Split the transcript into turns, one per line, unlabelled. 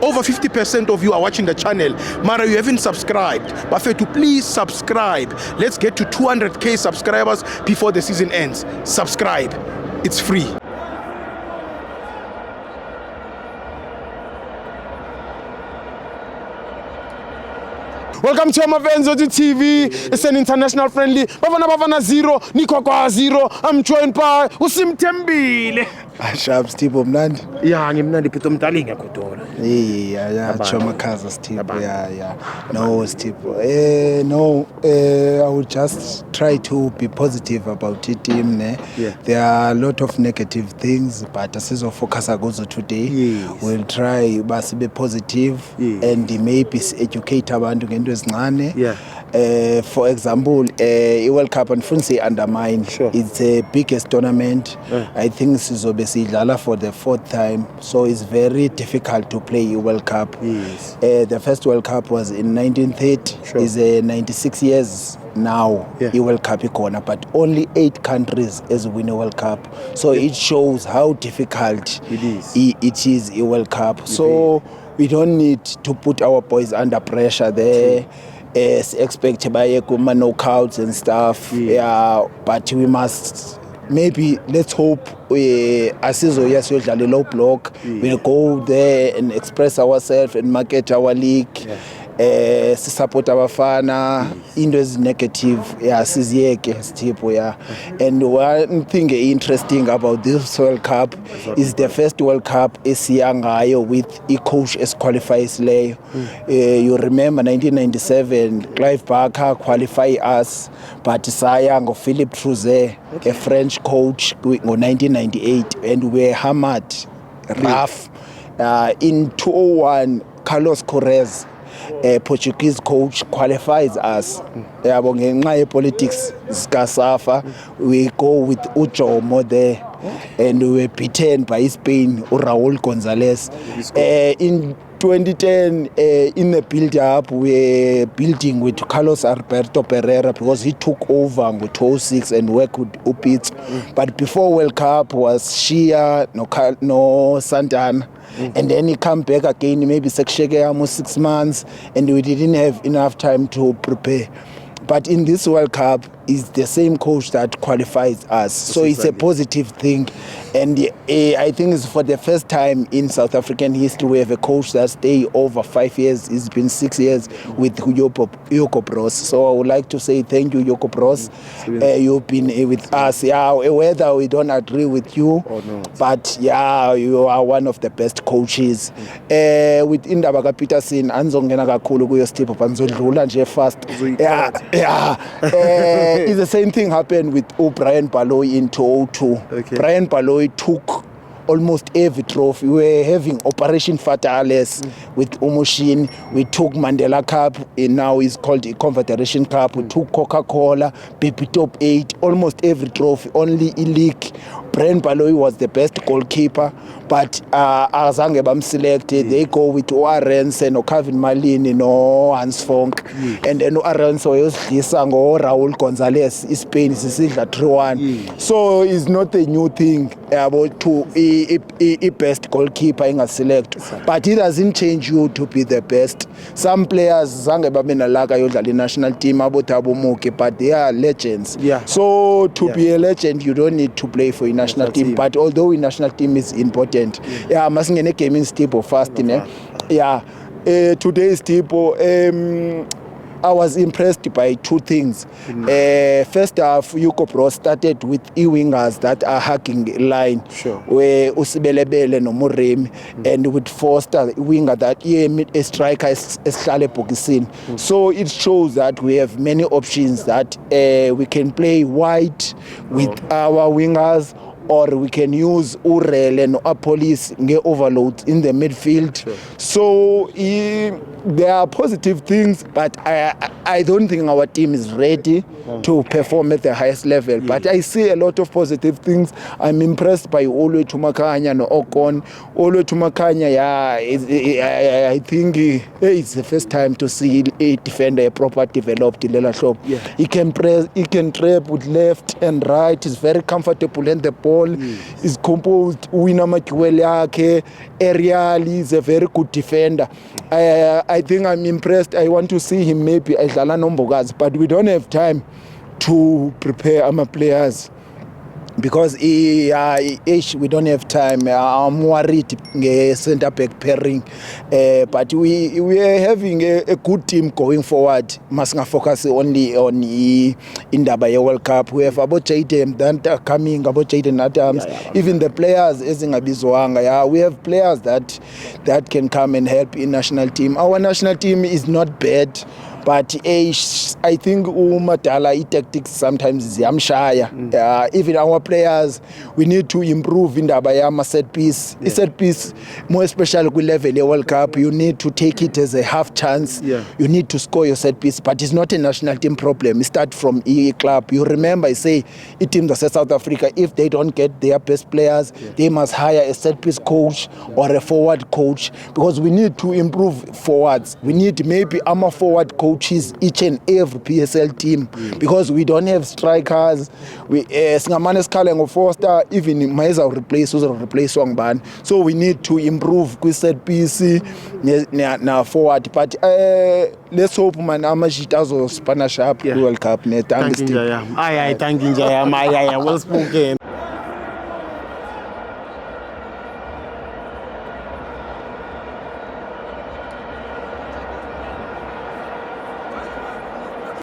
Over 50% of you are watching the channel. Mara, you haven't subscribed. Bafethu, please subscribe. Let's get to 200k subscribers before the season ends. Subscribe. It's free. Welcome to Amavenzo TV. It's an international friendly. Bavana Zero, Nico Zero. I'm joined by Usim Tembile.
Sharp Stipo Mnandi.
Yeah, ngimnandi Pito Mtalinga kutola.
Yeah, Choma Kaza Stipo. Yeah. No, Stipo. No, I would just try to be positive about it, team.
Yeah.
There are a lot of negative things, but as is focus agozo today,
yes.
We'll try to be positive, yes. And maybe educate abantu ngento ezincane.
Yeah.
For example, World Cup and Funsi undermine.
Sure.
It's the biggest tournament. I think Sizobe Sidlala for the 4th time, so it's very difficult to play a World Cup.
Yes.
The first World Cup was in 1930.
Sure.
It's 96 years now.
Yeah.
A World Cup corner, but only 8 countries has win a World Cup. So it shows how difficult it is a World Cup. So we don't need to put our boys under pressure there. Expect by knockouts and stuff. Yeah, but we must let's hope Asizo yes usually low block. We'll go there and express ourselves and market our league. Support abafana into is negative siziyeke Sithipho and one thing interesting about this World Cup is the first World Cup esiyangayo with a coach as qualifies leyo. You remember 1997 Clive Barker qualify us, but saya ngo Philippe Trouze, a French coach, ngo 1998, and we were hammered rough. In 2001 Carlos Correz, a Portuguese coach, qualifies us. Ngenxa politics zikaSAFA, we go with Ujomo there, and we were beaten by Spain, Raúl González. In 2010, in the build-up, we were building with Carlos Alberto Pereira because he took over with 2006 and worked with Upitz. But before World Cup was Shia, no Santana. And then he come back again, maybe 6 months, and we didn't have enough time to prepare. But in this World Cup, it's the same coach that qualifies us. So it's a positive thing. And I think it's for the first time in South African history, we have a coach that stay over 5 years. It's been 6 years with Yoko Bros. So I would like to say thank you, Yoko Bros. You've been with us. Yeah, whether we don't agree with you, but yeah, you are one of the best coaches. With Indaba Peterson, Anzongena kakhulu kuyo Sithipho banzodlula nje fast. It's the same thing happened with Brian Baloyi in 2002. Okay. Brian Baloyi took almost every trophy. We were having Operation Fatales with Umoshin. We took Mandela Cup, and now it's called the Confederation Cup. We took Coca-Cola, BP Top 8, almost every trophy, only a league. Brian Baloyi was the best goalkeeper, but azange bamselected. They go with Oarense, no Kevin Malini, no Hans Fonk, and then Oarense uyosidlisa ngo Raúl González. Spain sisidla 3-1. So it's not a new thing about to a best goalkeeper select, but it doesn't change you to be the best. Some players zange babenalaka yodlala national team abotabo Muke, but they are legends. So to be a legend, you don't need to play for a national team. But although a national team is important, masingene gaming Sithipho fast today's Sithipho, I was impressed by 2 things. First half, Yoko Bros started with wingers that are hugging line. Sure. Where Usibelebele no Moremi, and with Foster, winger that a striker is Bokisini. So it shows that we have many options that we can play wide with our wingers, or we can use Urele and Apolis nge overload in the midfield. Sure. So there are positive things, but I don't think our team is ready to perform at the highest level. But I see a lot of positive things. I'm impressed by Olu Tumakanya and Okon. Olu Tumakanya, I think it's the first time to see a defender, a proper developed Lela Shop. He can press, he can trap with left and right. He's very comfortable in the ball. He's composed. Wina Makiwele yakhe, Ariel is a very good defender. I think I'm impressed. I want to see him maybe Aidlala Nombokazi, but we don't have time to prepare our players because we don't have time. I'm worried centre back pairing, but we are having a good team going forward. Must not focus only on Indaba World Cup. We have about Jaden that coming, about Jaden Adams, even the players we have players that can come and help in national team. Our national team is not bad, but I think Umadala tactics sometimes ziyamshaya. Even our players, we need to improve in the set piece. Yeah. Set piece, more especially with level a World Cup, you need to take it as a half chance. Yeah. You need to score your set piece, but it's not a national team problem. It starts from club. You remember, I say, teams of South Africa, if they don't get their best players, they must hire a set piece coach or a forward coach, because we need to improve forwards. We need maybe forward coaches each and every PSL team, because we don't have strikers. We Singamane Skale ngo Foster, even Maiza will replace Wangban. So we need to improve with set piece na forward. But let's hope man amajitazo Spanish up World Cup.
Thank you, Njaya. Well spoken.